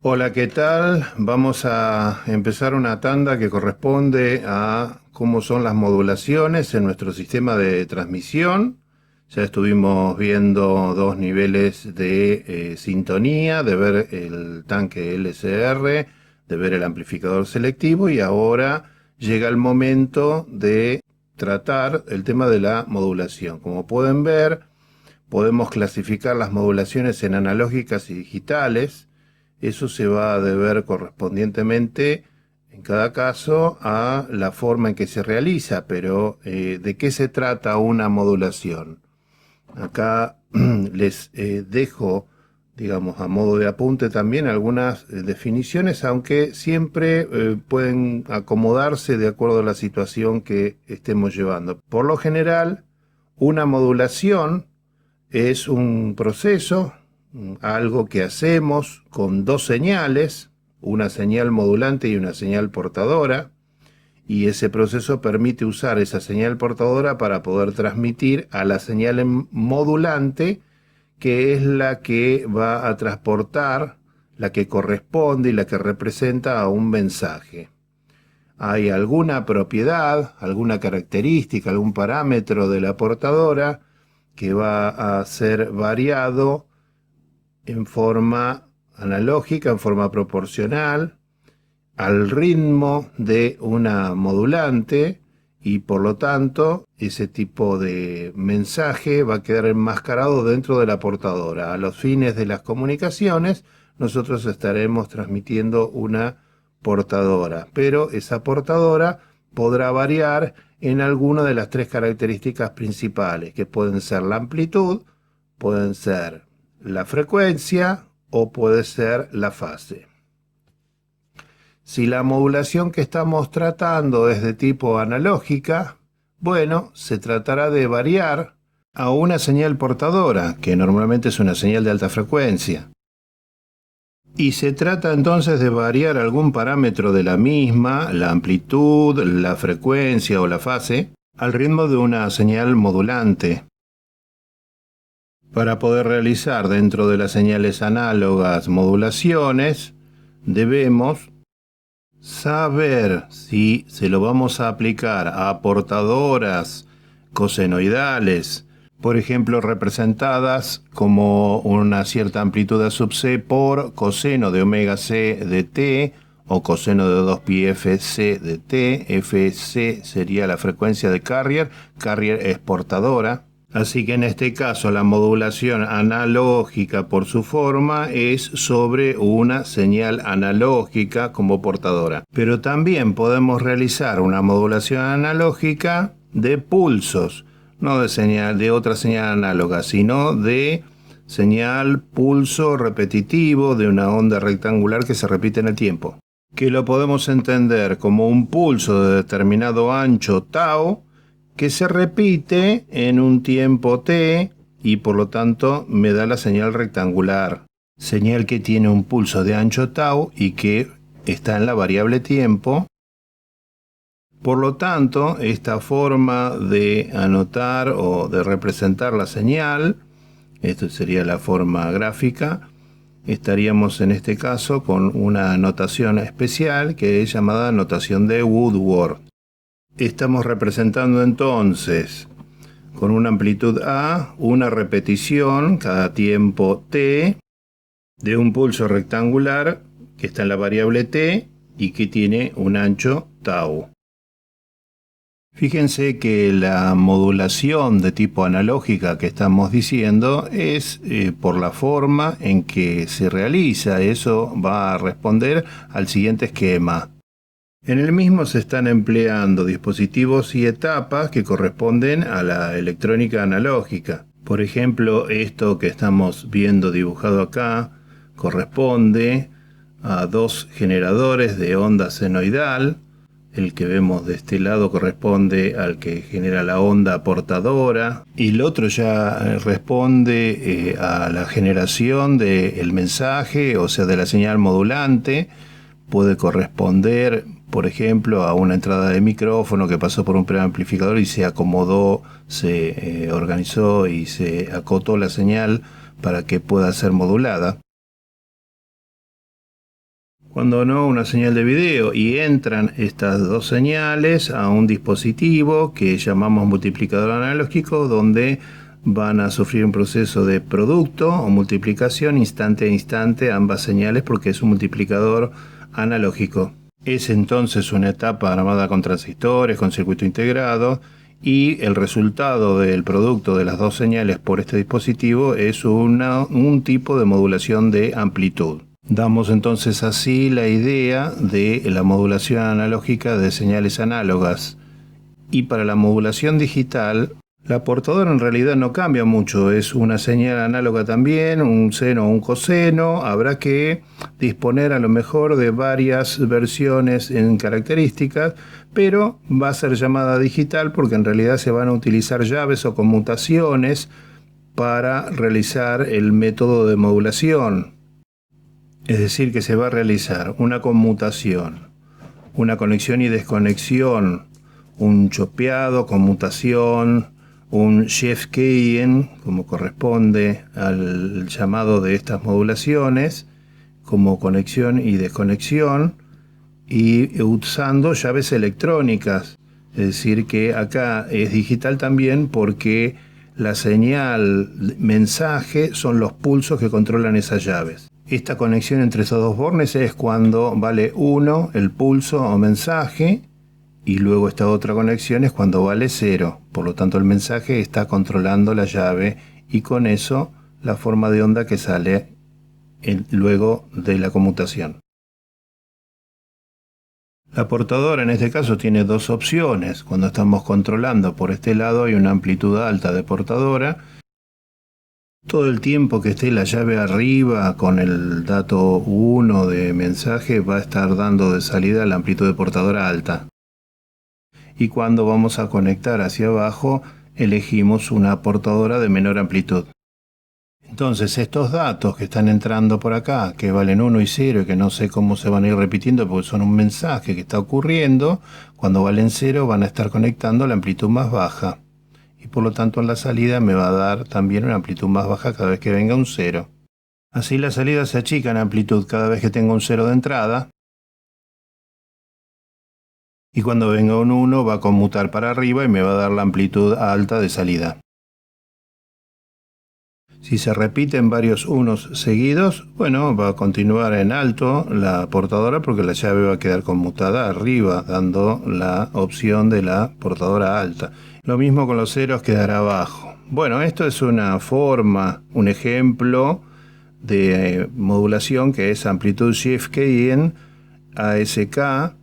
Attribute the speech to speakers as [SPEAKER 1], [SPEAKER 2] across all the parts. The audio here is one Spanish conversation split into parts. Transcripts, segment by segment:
[SPEAKER 1] Hola, ¿qué tal? Vamos a empezar una tanda que corresponde a cómo son las modulaciones en nuestro sistema de transmisión. Ya estuvimos viendo dos niveles de sintonía, de ver el tanque LCR, de ver el amplificador selectivo y ahora llega el momento de tratar el tema de la modulación. Como pueden ver, podemos clasificar las modulaciones en analógicas y digitales. Eso se va a deber correspondientemente en cada caso a la forma en que se realiza, pero ¿de qué se trata una modulación? Acá les dejo, digamos, a modo de apunte también algunas definiciones, aunque siempre pueden acomodarse de acuerdo a la situación que estemos llevando. Por lo general, una modulación es un proceso, algo que hacemos con dos señales, una señal modulante y una señal portadora, y ese proceso permite usar esa señal portadora para poder transmitir a la señal modulante, que es la que va a transportar, la que corresponde y la que representa a un mensaje. Hay alguna propiedad, alguna característica, algún parámetro de la portadora que va a ser variado en forma analógica, en forma proporcional al ritmo de una modulante, y por lo tanto ese tipo de mensaje va a quedar enmascarado dentro de la portadora. A los fines de las comunicaciones nosotros estaremos transmitiendo una portadora, pero esa portadora podrá variar en alguna de las tres características principales, que pueden ser la amplitud, pueden ser la frecuencia o puede ser la fase. Si la modulación que estamos tratando es de tipo analógica, bueno, se tratará de variar a una señal portadora, que normalmente es una señal de alta frecuencia. Y se trata entonces de variar algún parámetro de la misma, la amplitud, la frecuencia o la fase, al ritmo de una señal modulante. Para poder realizar dentro de las señales análogas modulaciones, debemos saber si se lo vamos a aplicar a portadoras cosenoidales, por ejemplo, representadas como una cierta amplitud a sub c por coseno de omega c de t o coseno de 2pi fc de t. Fc sería la frecuencia de carrier, carrier es portadora. Así que en este caso la modulación analógica por su forma es sobre una señal analógica como portadora. Pero también podemos realizar una modulación analógica de pulsos, no de señal de otra señal análoga, sino de señal pulso repetitivo de una onda rectangular que se repite en el tiempo, que lo podemos entender como un pulso de determinado ancho tau que se repite en un tiempo t y por lo tanto me da la señal rectangular. Señal que tiene un pulso de ancho tau y que está en la variable tiempo. Por lo tanto, esta forma de anotar o de representar la señal, esto sería la forma gráfica, estaríamos en este caso con una notación especial que es llamada notación de Woodward. Estamos representando entonces con una amplitud A una repetición cada tiempo t de un pulso rectangular que está en la variable t y que tiene un ancho tau. Fíjense que la modulación de tipo analógica que estamos diciendo es por la forma en que se realiza. Eso va a responder al siguiente esquema. En el mismo se están empleando dispositivos y etapas que corresponden a la electrónica analógica. Por ejemplo, esto que estamos viendo dibujado acá corresponde a dos generadores de onda senoidal. El que vemos de este lado corresponde al que genera la onda portadora y el otro ya responde a la generación del mensaje, o sea, de la señal modulante. Puede corresponder, por ejemplo, a una entrada de micrófono que pasó por un preamplificador y se acomodó, se organizó y se acotó la señal para que pueda ser modulada. cuando no una señal de video, y entran estas dos señales a un dispositivo que llamamos multiplicador analógico, donde van a sufrir un proceso de producto o multiplicación instante a instante ambas señales, porque es un multiplicador analógico. Es entonces una etapa armada con transistores, con circuito integrado, y el resultado del producto de las dos señales por este dispositivo es un tipo de modulación de amplitud. Damos entonces así la idea de la modulación analógica de señales análogas. Y para la modulación digital, la portadora en realidad no cambia mucho, es una señal análoga también, un seno o un coseno. Habrá que disponer a lo mejor de varias versiones en características, pero va a ser llamada digital porque en realidad se van a utilizar llaves o conmutaciones para realizar el método de modulación. Es decir, que se va a realizar una conmutación, una conexión y desconexión, un chopeado, conmutación, un shift keying, como corresponde al llamado de estas modulaciones, como conexión y desconexión, y usando llaves electrónicas. Es decir, que acá es digital también porque la señal mensaje son los pulsos que controlan esas llaves. Esta conexión entre esos dos bornes es cuando vale 1 el pulso o mensaje, y luego esta otra conexión es cuando vale 0. Por lo tanto, el mensaje está controlando la llave, y con eso la forma de onda que sale luego de la conmutación. La portadora en este caso tiene dos opciones. Cuando estamos controlando por este lado hay una amplitud alta de portadora. Todo el tiempo que esté la llave arriba con el dato 1 de mensaje va a estar dando de salida la amplitud de portadora alta. Y cuando vamos a conectar hacia abajo, elegimos una portadora de menor amplitud. Entonces estos datos que están entrando por acá, que valen 1 y 0 y que no sé cómo se van a ir repitiendo porque son un mensaje que está ocurriendo, cuando valen 0 van a estar conectando la amplitud más baja. Y por lo tanto en la salida me va a dar también una amplitud más baja cada vez que venga un 0. Así la salida se achica en amplitud cada vez que tenga un 0 de entrada. Y cuando venga un 1 va a conmutar para arriba y me va a dar la amplitud alta de salida. Si se repiten varios unos seguidos, bueno, va a continuar en alto la portadora porque la llave va a quedar conmutada arriba, dando la opción de la portadora alta. Lo mismo con los ceros, quedará abajo. Bueno, esto es una forma, un ejemplo de modulación que es amplitud shift keying, ASK.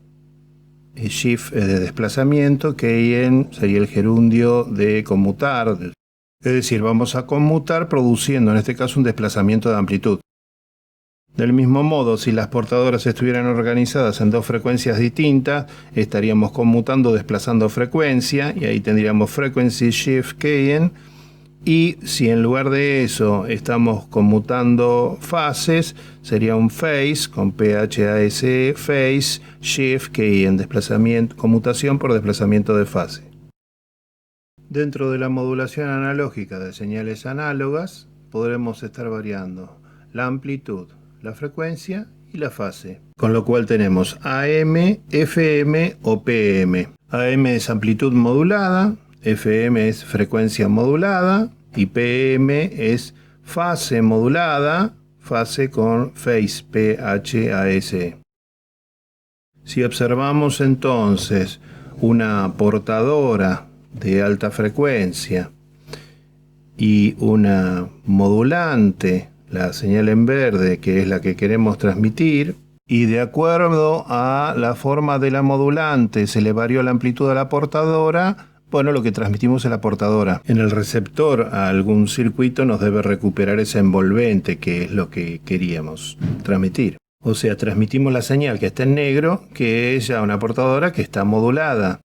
[SPEAKER 1] Shift es de desplazamiento, keying sería el gerundio de conmutar. Es decir, vamos a conmutar produciendo en este caso un desplazamiento de amplitud. Del mismo modo, si las portadoras estuvieran organizadas en dos frecuencias distintas, estaríamos conmutando desplazando frecuencia, y ahí tendríamos frequency shift keying. Y si en lugar de eso estamos conmutando fases, sería un phase con PHASE, phase shift keying, desplazamiento, conmutación por desplazamiento de fase. Dentro de la modulación analógica de señales análogas podremos estar variando la amplitud, la frecuencia y la fase. Con lo cual tenemos AM, FM o PM. AM es amplitud modulada, FM es frecuencia modulada y PM es fase modulada, fase con phase, PHASE. Si observamos entonces una portadora de alta frecuencia y una modulante, la señal en verde, que es la que queremos transmitir, y de acuerdo a la forma de la modulante se le varió la amplitud a la portadora, bueno, lo que transmitimos es la portadora. En el receptor a algún circuito nos debe recuperar ese envolvente, que es lo que queríamos transmitir. O sea, transmitimos la señal que está en negro, que es ya una portadora que está modulada.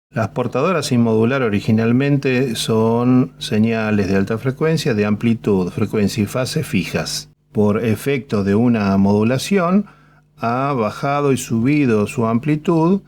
[SPEAKER 1] Las portadoras sin modular originalmente son señales de alta frecuencia de amplitud, frecuencia y fase fijas. Por efecto de una modulación, ha bajado y subido su amplitud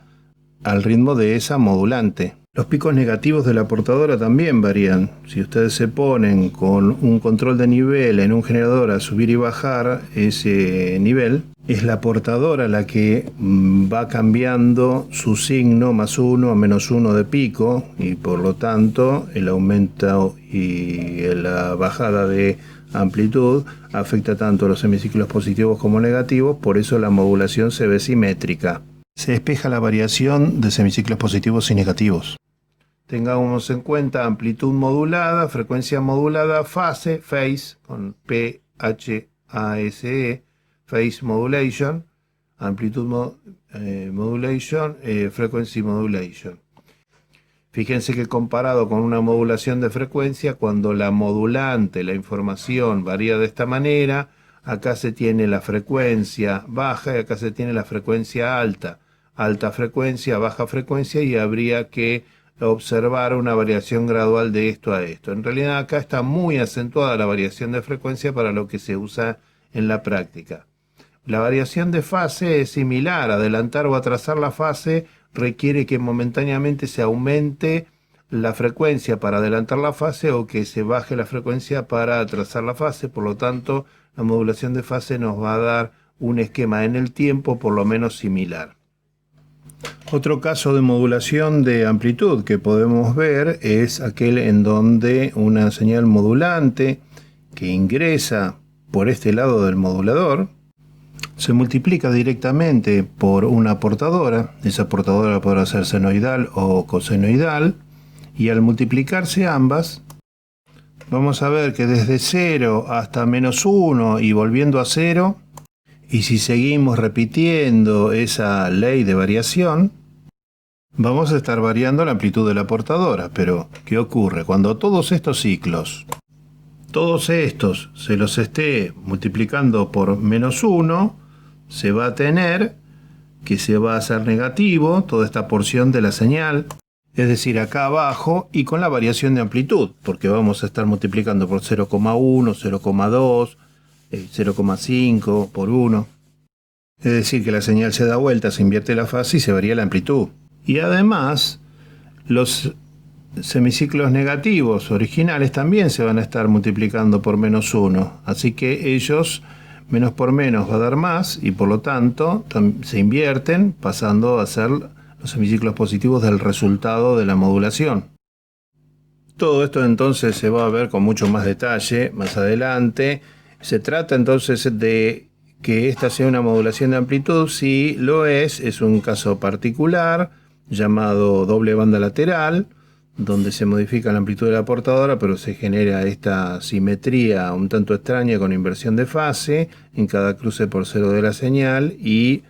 [SPEAKER 1] al ritmo de esa modulante. Los picos negativos de la portadora también varían. Si ustedes se ponen con un control de nivel en un generador a subir y bajar ese nivel, Es la portadora la que va cambiando su signo +1 a -1 de pico, y por lo tanto el aumento y la bajada de amplitud afecta tanto a los semiciclos positivos como negativos, por eso la modulación se ve simétrica. Se despeja la variación de semiciclos positivos y negativos. Tengamos en cuenta amplitud modulada, frecuencia modulada, fase, phase, con P-H-A-S-E, phase modulation, amplitud modulation, frequency modulation. Fíjense que comparado con una modulación de frecuencia, cuando la modulante, la información varía de esta manera, acá se tiene la frecuencia baja y acá se tiene la frecuencia alta. Alta frecuencia, baja frecuencia, y habría que observar una variación gradual de esto a esto. En realidad acá está muy acentuada la variación de frecuencia para lo que se usa en la práctica. La variación de fase es similar. Adelantar o atrasar la fase requiere que momentáneamente se aumente la frecuencia para adelantar la fase o que se baje la frecuencia para atrasar la fase. Por lo tanto, la modulación de fase nos va a dar un esquema en el tiempo por lo menos similar. Otro caso de modulación de amplitud que podemos ver es aquel en donde una señal modulante que ingresa por este lado del modulador se multiplica directamente por una portadora. Esa portadora podrá ser senoidal o cosenoidal, y al multiplicarse ambas vamos a ver que desde 0 hasta -1 y volviendo a 0, y si seguimos repitiendo esa ley de variación, vamos a estar variando la amplitud de la portadora. Pero ¿qué ocurre? Cuando todos estos ciclos, todos estos se los esté multiplicando por -1, se va a tener que se va a hacer negativo toda esta porción de la señal, es decir, acá abajo, y con la variación de amplitud, porque vamos a estar multiplicando por 0,1, 0,2, 0,5, por 1. Es decir, que la señal se da vuelta, se invierte la fase y se varía la amplitud. Y además, los semiciclos negativos originales también se van a estar multiplicando por -1, así que ellos, menos por menos va a dar más, y por lo tanto se invierten, pasando a ser los semiciclos positivos del resultado de la modulación. Todo esto entonces se va a ver con mucho más detalle más adelante. Se trata entonces de que esta sea una modulación de amplitud. Si lo es un caso particular llamado doble banda lateral, donde se modifica la amplitud de la portadora, pero se genera esta simetría un tanto extraña con inversión de fase en cada cruce por cero de la señal, y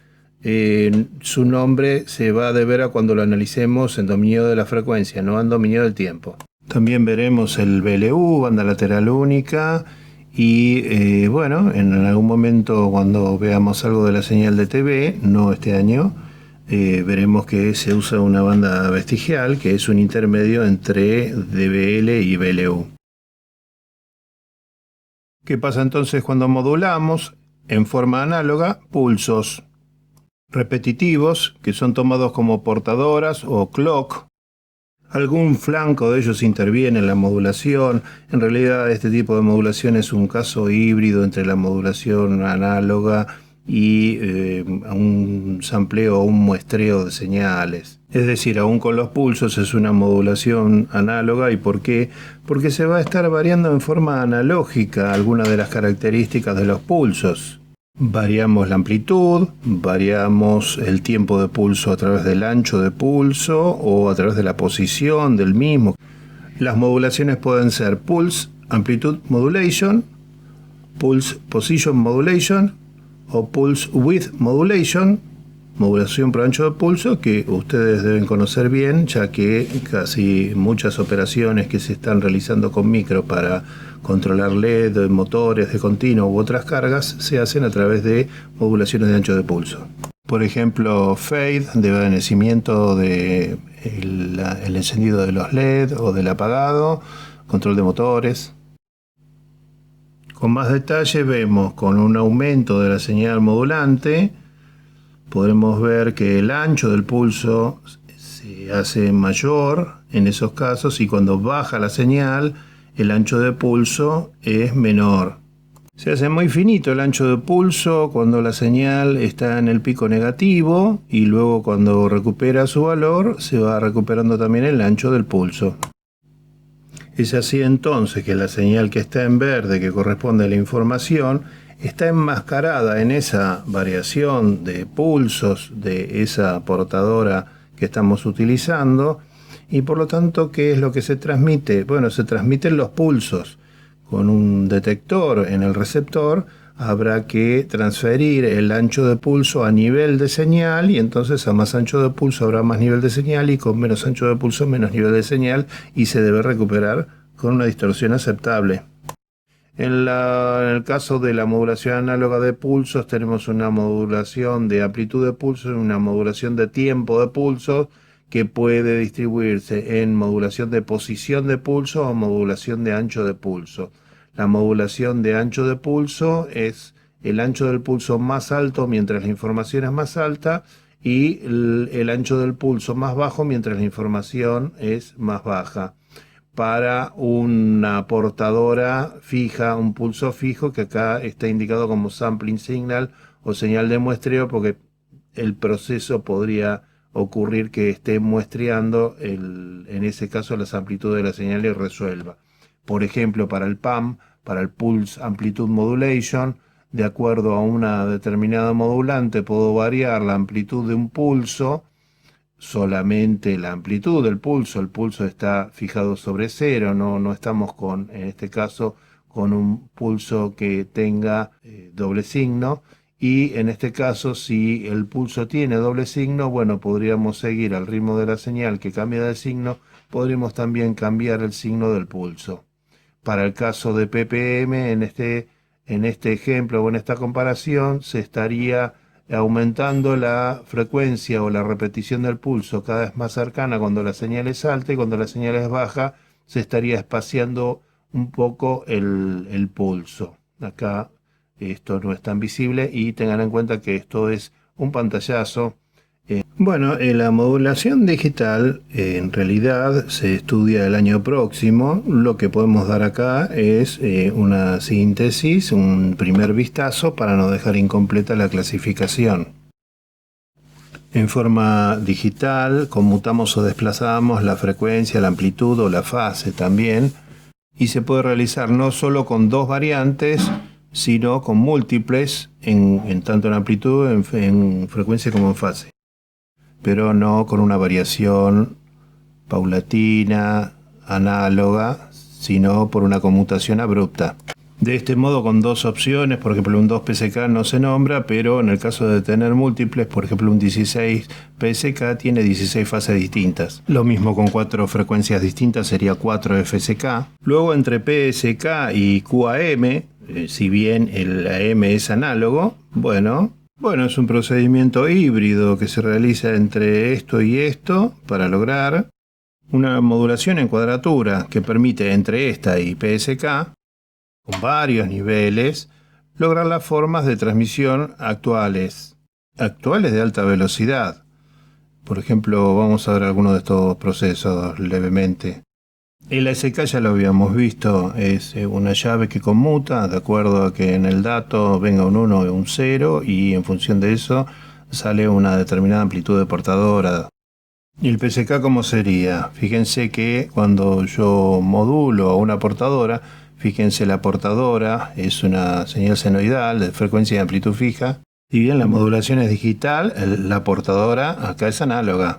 [SPEAKER 1] su nombre se va a deber a cuando lo analicemos en dominio de la frecuencia, no en dominio del tiempo. También veremos el BLU, banda lateral única, y bueno, en algún momento cuando veamos algo de la señal de TV, no este año, veremos que se usa una banda vestigial, que es un intermedio entre DBL y BLU. ¿Qué pasa entonces cuando modulamos en forma análoga pulsos repetitivos que son tomados como portadoras o clock? Algún flanco de ellos interviene en la modulación. En realidad este tipo de modulación es un caso híbrido entre la modulación análoga y un sampleo o un muestreo de señales. Es decir, aún con los pulsos es una modulación análoga. ¿Y por qué? Porque se va a estar variando en forma analógica algunas de las características de los pulsos. Variamos la amplitud, variamos el tiempo de pulso a través del ancho de pulso o a través de la posición del mismo. Las modulaciones pueden ser Pulse Amplitude Modulation, Pulse Position Modulation o Pulse Width Modulation, modulación por ancho de pulso, que ustedes deben conocer bien, ya que casi muchas operaciones que se están realizando con micro para controlar LED, motores de continuo u otras cargas, se hacen a través de modulaciones de ancho de pulso. Por ejemplo, fade, de desvanecimiento del el encendido de los LED o del apagado, control de motores. Con más detalle vemos con un aumento de la señal modulante, podremos ver que el ancho del pulso se hace mayor en esos casos, y cuando baja la señal el ancho de pulso es menor. Se hace muy finito el ancho de pulso cuando la señal está en el pico negativo y luego cuando recupera su valor se va recuperando también el ancho del pulso. Es así entonces que la señal que está en verde, que corresponde a la información, está enmascarada en esa variación de pulsos de esa portadora que estamos utilizando y por lo tanto, ¿qué es lo que se transmite? Bueno, se transmiten los pulsos. Con un detector en el receptor habrá que transferir el ancho de pulso a nivel de señal y entonces a más ancho de pulso habrá más nivel de señal y con menos ancho de pulso menos nivel de señal y se debe recuperar con una distorsión aceptable. En el caso de la modulación análoga de pulsos tenemos una modulación de amplitud de pulsos y una modulación de tiempo de pulsos que puede distribuirse en modulación de posición de pulso o modulación de ancho de pulso. La modulación de ancho de pulso es el ancho del pulso más alto mientras la información es más alta y el ancho del pulso más bajo mientras la información es más baja. Para una portadora fija, un pulso fijo, que acá está indicado como sampling signal o señal de muestreo, porque el proceso podría ocurrir que esté muestreando en ese caso las amplitudes de la señal y resuelva. Por ejemplo, para el PAM, para el Pulse Amplitude Modulation, de acuerdo a una determinada modulante, puedo variar la amplitud de un pulso, solamente la amplitud del pulso. El pulso está fijado sobre cero, no estamos en este caso, con un pulso que tenga doble signo. Y en este caso, si el pulso tiene doble signo, bueno, podríamos seguir al ritmo de la señal que cambia de signo, podríamos también cambiar el signo del pulso. Para el caso de ppm, en este ejemplo o en esta comparación, se estaría aumentando la frecuencia o la repetición del pulso cada vez más cercana cuando la señal es alta y cuando la señal es baja, se estaría espaciando un poco el pulso. Acá esto no es tan visible y tengan en cuenta que esto es un pantallazo. Bueno, la modulación digital en realidad se estudia el año próximo. Lo que podemos dar acá es una síntesis, un primer vistazo para no dejar incompleta la clasificación. En forma digital conmutamos o desplazamos la frecuencia, la amplitud o la fase también y se puede realizar no solo con dos variantes, sino con múltiples, tanto en amplitud, en frecuencia como en fase, pero no con una variación paulatina, análoga, sino por una conmutación abrupta. De este modo, con dos opciones, por ejemplo un 2 PSK no se nombra, pero en el caso de tener múltiples, por ejemplo un 16 PSK tiene 16 fases distintas. Lo mismo con 4 frecuencias distintas sería 4 FSK. Luego entre PSK y QAM, si bien el AM es análogo, bueno, es un procedimiento híbrido que se realiza entre esto y esto para lograr una modulación en cuadratura que permite entre esta y PSK, con varios niveles, lograr las formas de transmisión actuales de alta velocidad. Por ejemplo, vamos a ver algunos de estos procesos levemente. El ASK ya lo habíamos visto, es una llave que conmuta de acuerdo a que en el dato venga un 1 o un 0 y en función de eso sale una determinada amplitud de portadora. ¿Y el PSK cómo sería? Fíjense que cuando yo modulo a una portadora, fíjense, la portadora es una señal senoidal de frecuencia y amplitud fija. Si bien la modulación es digital, la portadora acá es análoga.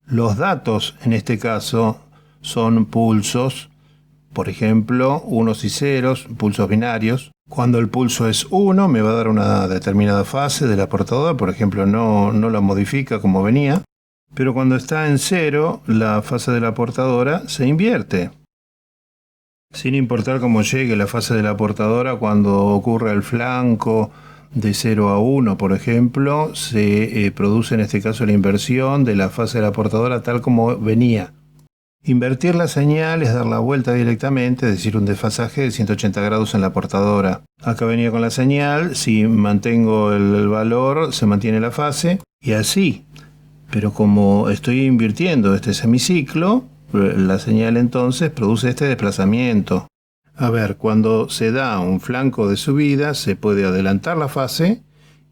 [SPEAKER 1] Los datos en este caso son pulsos, por ejemplo, unos y ceros, pulsos binarios. Cuando el pulso es 1 me va a dar una determinada fase de la portadora, por ejemplo no la modifica como venía. Pero cuando está en 0, la fase de la portadora se invierte. Sin importar cómo llegue la fase de la portadora, cuando ocurre el flanco de 0 a 1, por ejemplo, se produce en este caso la inversión de la fase de la portadora tal como venía. Invertir la señal es dar la vuelta directamente, es decir, un desfasaje de 180 grados en la portadora. Acá venía con la señal, si mantengo el valor, se mantiene la fase, y así. Pero como estoy invirtiendo este semiciclo, la señal entonces produce este desplazamiento. A ver, cuando se da un flanco de subida se puede adelantar la fase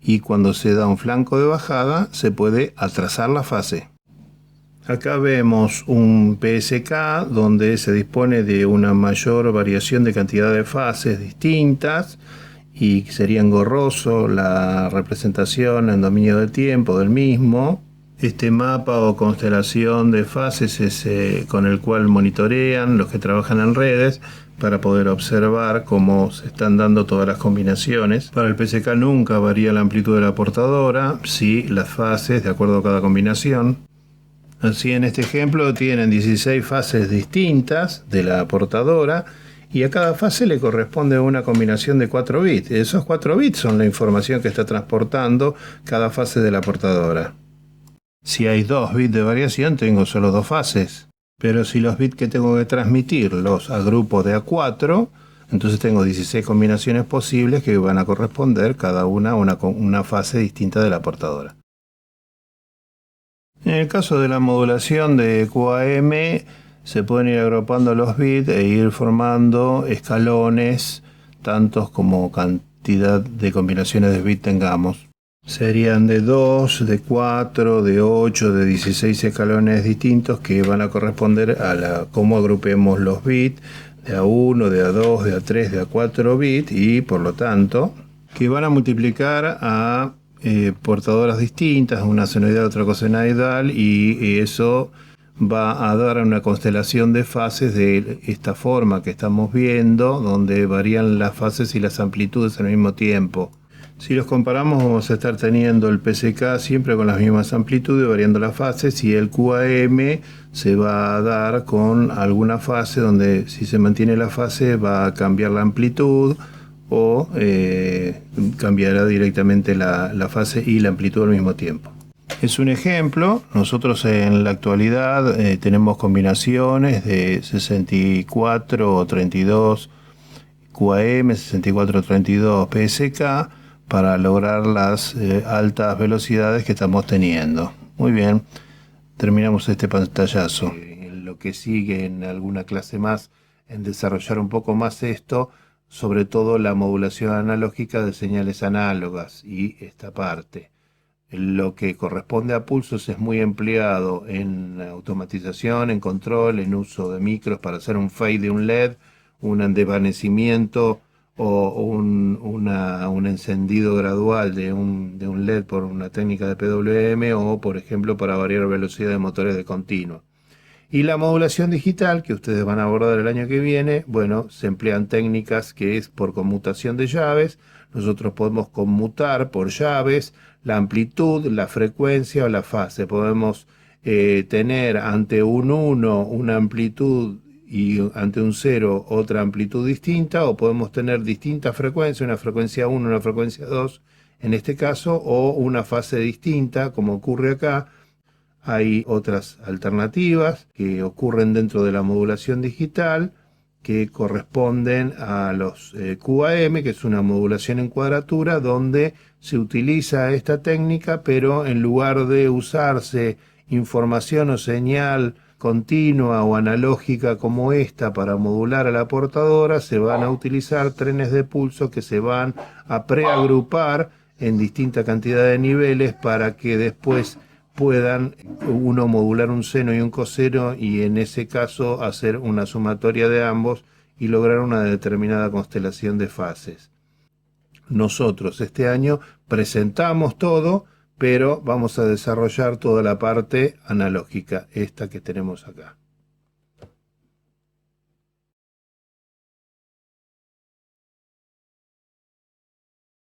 [SPEAKER 1] y cuando se da un flanco de bajada se puede atrasar la fase. Acá vemos un PSK donde se dispone de una mayor variación de cantidad de fases distintas y sería engorroso la representación en dominio del tiempo del mismo. Este mapa o constelación de fases es con el cual monitorean los que trabajan en redes para poder observar cómo se están dando todas las combinaciones. Para el PSK nunca varía la amplitud de la portadora, sí las fases de acuerdo a cada combinación. Así en este ejemplo tienen 16 fases distintas de la portadora y a cada fase le corresponde una combinación de 4 bits. Esos 4 bits son la información que está transportando cada fase de la portadora. Si hay 2 bits de variación tengo solo 2 fases, pero si los bits que tengo que transmitir los agrupo de a 4, entonces tengo 16 combinaciones posibles que van a corresponder cada una a una fase distinta de la portadora. En el caso de la modulación de QAM, se pueden ir agrupando los bits e ir formando escalones, tantos como cantidad de combinaciones de bits tengamos. Serían de 2, de 4, de 8, de 16 escalones distintos que van a corresponder a cómo agrupemos los bits de A1, de A2, de A3, de A4 bits y por lo tanto que van a multiplicar a portadoras distintas, una senoidal, otra cosenoidal, y eso va a dar una constelación de fases de esta forma que estamos viendo, donde varían las fases y las amplitudes al mismo tiempo. Si los comparamos vamos a estar teniendo el PSK siempre con las mismas amplitudes, variando las fases, y el QAM se va a dar con alguna fase donde si se mantiene la fase va a cambiar la amplitud, o cambiará directamente la fase y la amplitud al mismo tiempo. Es un ejemplo. Nosotros en la actualidad tenemos combinaciones de 64 o 32 QAM, 64 o 32 PSK para lograr las altas velocidades que estamos teniendo. Muy bien, terminamos este pantallazo. En lo que sigue en alguna clase más, en desarrollar un poco más esto, sobre todo la modulación analógica de señales análogas y esta parte. Lo que corresponde a pulsos es muy empleado en automatización, en control, en uso de micros para hacer un fade de un LED, un desvanecimiento o un encendido gradual de un LED por una técnica de PWM o, por ejemplo, para variar velocidad de motores de continua. Y la modulación digital, que ustedes van a abordar el año que viene, bueno, se emplean técnicas que es por conmutación de llaves. Nosotros podemos conmutar por llaves la amplitud, la frecuencia o la fase. Podemos tener ante un 1 una amplitud y ante un 0 otra amplitud distinta, o podemos tener distintas frecuencias, una frecuencia 1, una frecuencia 2 en este caso, o una fase distinta, como ocurre acá. Hay otras alternativas que ocurren dentro de la modulación digital que corresponden a los QAM, que es una modulación en cuadratura, donde se utiliza esta técnica, pero en lugar de usarse información o señal continua o analógica como esta para modular a la portadora, se van a utilizar trenes de pulso que se van a preagrupar en distinta cantidad de niveles para que después puedan uno modular un seno y un coseno y en ese caso hacer una sumatoria de ambos y lograr una determinada constelación de fases. Nosotros este año presentamos todo, pero vamos a desarrollar toda la parte analógica, esta que tenemos acá.